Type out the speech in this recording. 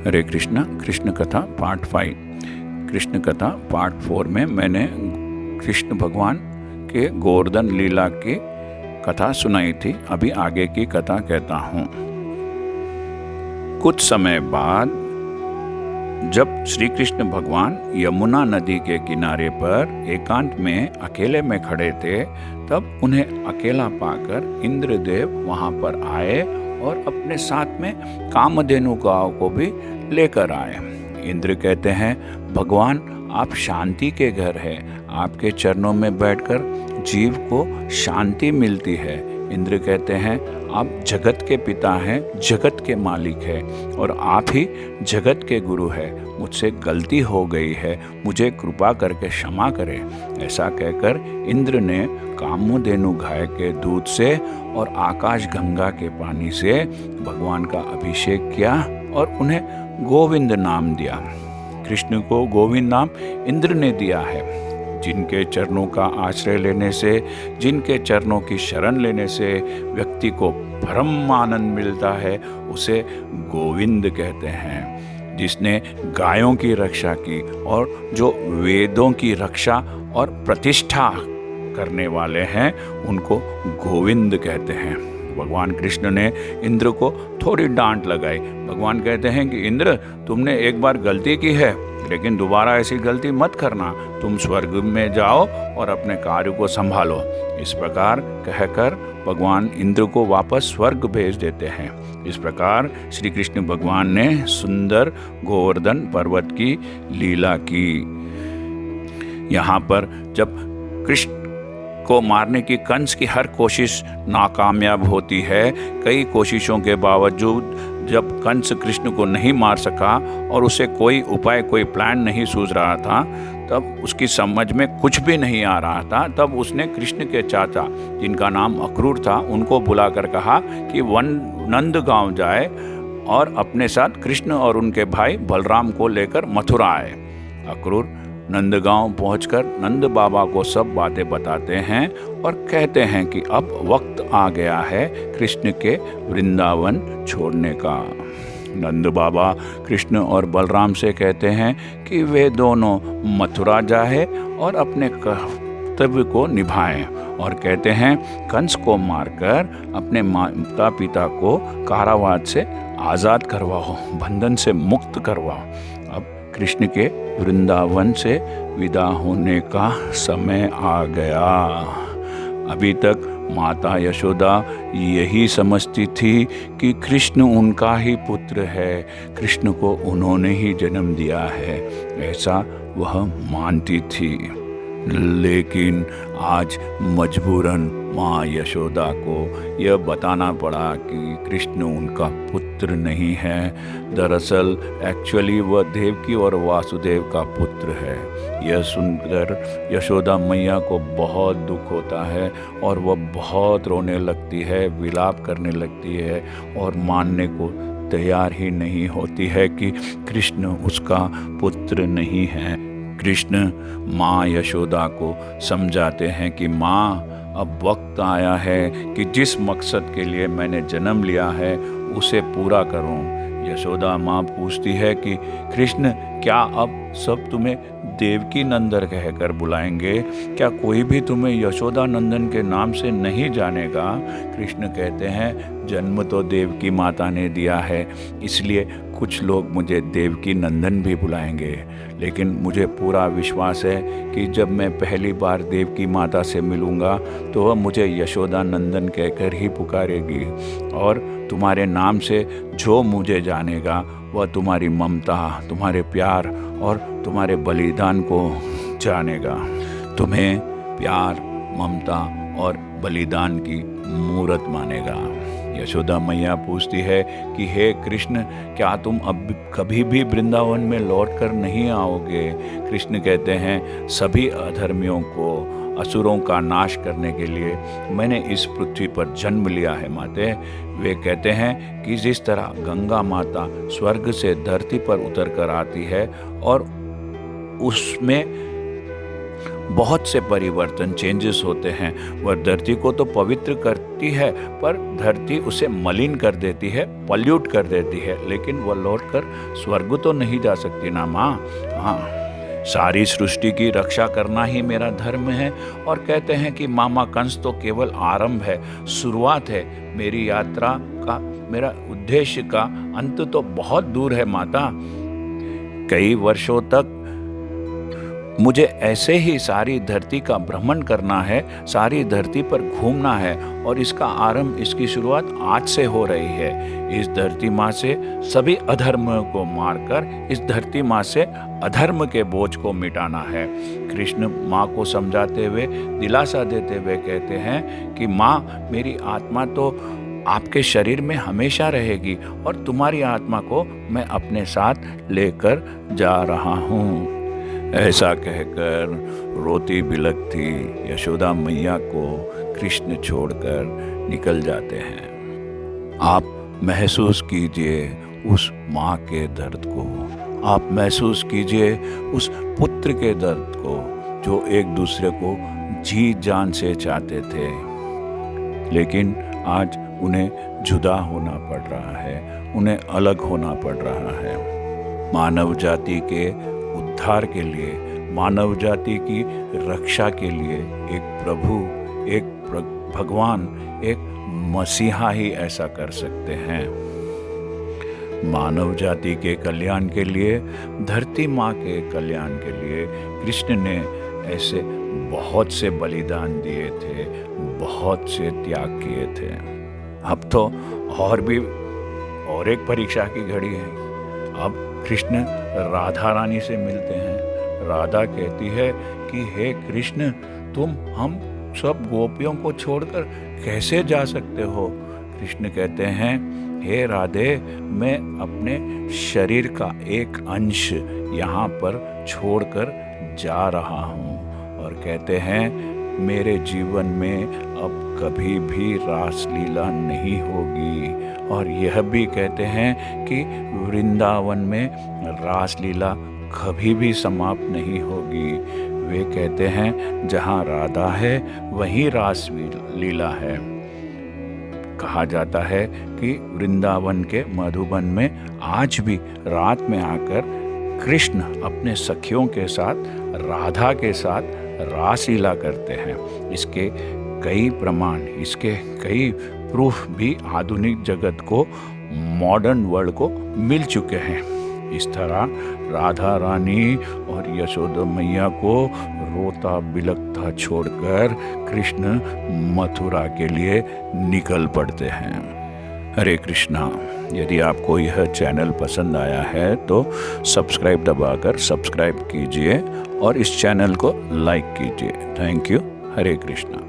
हरे कृष्णा। कृष्ण कथा पार्ट 5। कृष्ण कथा पार्ट 4 में मैंने कृष्ण भगवान के गोवर्धन लीला की कथा सुनाई थी। अभी आगे की कथा कहता हूँ। कुछ समय बाद जब श्री कृष्ण भगवान यमुना नदी के किनारे पर एकांत में अकेले में खड़े थे, तब उन्हें अकेला पाकर इंद्रदेव वहाँ पर आए और अपने साथ में कामधेनु गांव को भी लेकर आए। इंद्र कहते हैं, भगवान आप शांति के घर हैं, आपके चरणों में बैठकर जीव को शांति मिलती है। इंद्र कहते हैं, आप जगत के पिता हैं, जगत के मालिक हैं और आप ही जगत के गुरु हैं। मुझसे गलती हो गई है, मुझे कृपा करके क्षमा करें। ऐसा कहकर इंद्र ने कामधेनु गाय के दूध से और आकाश गंगा के पानी से भगवान का अभिषेक किया और उन्हें गोविंद नाम दिया। कृष्ण को गोविंद नाम इंद्र ने दिया है। जिनके चरणों का आश्रय लेने से, जिनके चरणों की शरण लेने से व्यक्ति को परम आनंद मिलता है, उसे गोविंद कहते हैं। जिसने गायों की रक्षा की और जो वेदों की रक्षा और प्रतिष्ठा करने वाले हैं, उनको गोविंद कहते हैं। भगवान कृष्ण ने इंद्र को थोड़ी डांट लगाई। भगवान कहते हैं कि इंद्र, तुमने एक बार गलती की है, लेकिन दोबारा ऐसी गलती मत करना। तुम स्वर्ग में जाओ और अपने कार्य को संभालो। इस प्रकार कहकर भगवान इंद्र को वापस स्वर्ग भेज देते हैं। इस प्रकार श्री कृष्ण भगवान ने सुंदर गोवर्धन पर्वत की लीला की। यहाँ पर जब कृष्ण को मारने की कंस की हर कोशिश नाकामयाब होती है, कई कोशिशों के बावजूद जब कंस कृष्ण को नहीं मार सका और उसे कोई उपाय, कोई प्लान नहीं सूझ रहा था, तब उसकी समझ में कुछ भी नहीं आ रहा था, तब उसने कृष्ण के चाचा, जिनका नाम अक्रूर था, उनको बुलाकर कहा कि नंदगांव जाए और अपने साथ कृष्ण और उनके भाई बलराम को लेकर मथुरा आए। अक्रूर नंदगांव पहुंचकर नंद बाबा को सब बातें बताते हैं और कहते हैं कि अब वक्त आ गया है कृष्ण के वृंदावन छोड़ने का। नंद बाबा कृष्ण और बलराम से कहते हैं कि वे दोनों मथुरा जाए और अपने कर्तव्य को निभाएं और कहते हैं कंस को मारकर अपने माता पिता को कारावास से आज़ाद करवाओ, बंधन से मुक्त करवाओ। अब कृष्ण के वृंदावन से विदा होने का समय आ गया। अभी तक माता यशोदा यही समझती थी कि कृष्ण उनका ही पुत्र है, कृष्ण को उन्होंने ही जन्म दिया है, ऐसा वह मानती थी। लेकिन आज मजबूरन माँ यशोदा को यह बताना पड़ा कि कृष्ण उनका पुत्र नहीं है। दरअसल एक्चुअली वह देवकी और वासुदेव का पुत्र है। यह सुनकर यशोदा मैया को बहुत दुख होता है और वह बहुत रोने लगती है, विलाप करने लगती है और मानने को तैयार ही नहीं होती है कि कृष्ण उसका पुत्र नहीं है। कृष्ण माँ यशोदा को समझाते हैं कि माँ, अब वक्त आया है कि जिस मकसद के लिए मैंने जन्म लिया है उसे पूरा करूं। यशोदा माँ पूछती है कि कृष्ण, क्या अब सब तुम्हें देवकी नंदन कहकर बुलाएंगे? क्या कोई भी तुम्हें यशोदा नंदन के नाम से नहीं जानेगा? कृष्ण कहते हैं, जन्म तो देवकी माता ने दिया है, इसलिए कुछ लोग मुझे देवकी नंदन भी बुलाएंगे, लेकिन मुझे पूरा विश्वास है कि जब मैं पहली बार देवकी माता से मिलूँगा तो वह मुझे यशोदा नंदन कहकर ही पुकारेगी और तुम्हारे नाम से जो मुझे जानेगा वह तुम्हारी ममता, तुम्हारे प्यार और तुम्हारे बलिदान को जानेगा। तुम्हें प्यार, ममता और बलिदान की मूरत मानेगा। यशोदा मैया पूछती है कि हे कृष्ण, क्या तुम अब कभी भी वृंदावन में लौट कर नहीं आओगे? कृष्ण कहते हैं, सभी अधर्मियों को, असुरों का नाश करने के लिए मैंने इस पृथ्वी पर जन्म लिया है माते। वे कहते हैं कि जिस तरह गंगा माता स्वर्ग से धरती पर उतर कर आती है और उसमें बहुत से परिवर्तन, चेंजेस होते हैं। वह धरती को तो पवित्र करती है, पर धरती उसे मलिन कर देती है, पल्यूट कर देती है, लेकिन वह लौटकर स्वर्ग तो नहीं जा सकती ना माँ। हाँ, सारी सृष्टि की रक्षा करना ही मेरा धर्म है। और कहते हैं कि मामा कंस तो केवल आरंभ है, शुरुआत है। मेरी यात्रा का, मेरा उद्देश्य का अंत तो बहुत दूर है माता। कई वर्षों तक मुझे ऐसे ही सारी धरती का भ्रमण करना है, सारी धरती पर घूमना है, और इसका आरंभ, इसकी शुरुआत आज से हो रही है। इस धरती माँ से सभी अधर्म को मारकर इस धरती माँ से अधर्म के बोझ को मिटाना है। कृष्ण माँ को समझाते हुए, दिलासा देते हुए कहते हैं कि माँ, मेरी आत्मा तो आपके शरीर में हमेशा रहेगी और तुम्हारी आत्मा को मैं अपने साथ लेकर जा रहा हूँ। ऐसा कहकर रोती बिलखती यशोदा मैया को कृष्ण छोड़कर निकल जाते हैं। आप महसूस कीजिए उस माँ के दर्द को, आप महसूस कीजिए उस पुत्र के दर्द को, जो एक दूसरे को जी जान से चाहते थे, लेकिन आज उन्हें जुदा होना पड़ रहा है, उन्हें अलग होना पड़ रहा है। मानव जाति के उद्धार के लिए, मानव जाति की रक्षा के लिए एक प्रभु, एक भगवान, एक मसीहा ही ऐसा कर सकते हैं। मानव जाति के कल्याण के लिए, धरती माँ के कल्याण के लिए कृष्ण ने ऐसे बहुत से बलिदान दिए थे, बहुत से त्याग किए थे। अब तो और एक परीक्षा की घड़ी है। अब कृष्ण राधा रानी से मिलते हैं। राधा कहती है कि हे कृष्ण, तुम हम सब गोपियों को छोड़कर कैसे जा सकते हो? कृष्ण कहते हैं, हे राधे, मैं अपने शरीर का एक अंश यहाँ पर छोड़कर जा रहा हूँ। और कहते हैं, मेरे जीवन में अब कभी भी रासलीला नहीं होगी। और यह भी कहते हैं कि वृंदावन में रासलीला कभी भी समाप्त नहीं होगी। वे कहते हैं, जहाँ राधा है वहीं रासलीला है। कहा जाता है कि वृंदावन के मधुबन में आज भी रात में आकर कृष्ण अपने सखियों के साथ, राधा के साथ रासलीला करते हैं। इसके कई प्रमाण, इसके कई प्रूफ भी आधुनिक जगत को, मॉडर्न वर्ल्ड को मिल चुके हैं। इस तरह राधा रानी और यशोदा मैया को रोता बिलखता छोड़कर कृष्ण मथुरा के लिए निकल पड़ते हैं। हरे कृष्णा। यदि आपको यह चैनल पसंद आया है तो सब्सक्राइब दबाकर सब्सक्राइब कीजिए और इस चैनल को लाइक कीजिए। Thank you. हरे कृष्णा।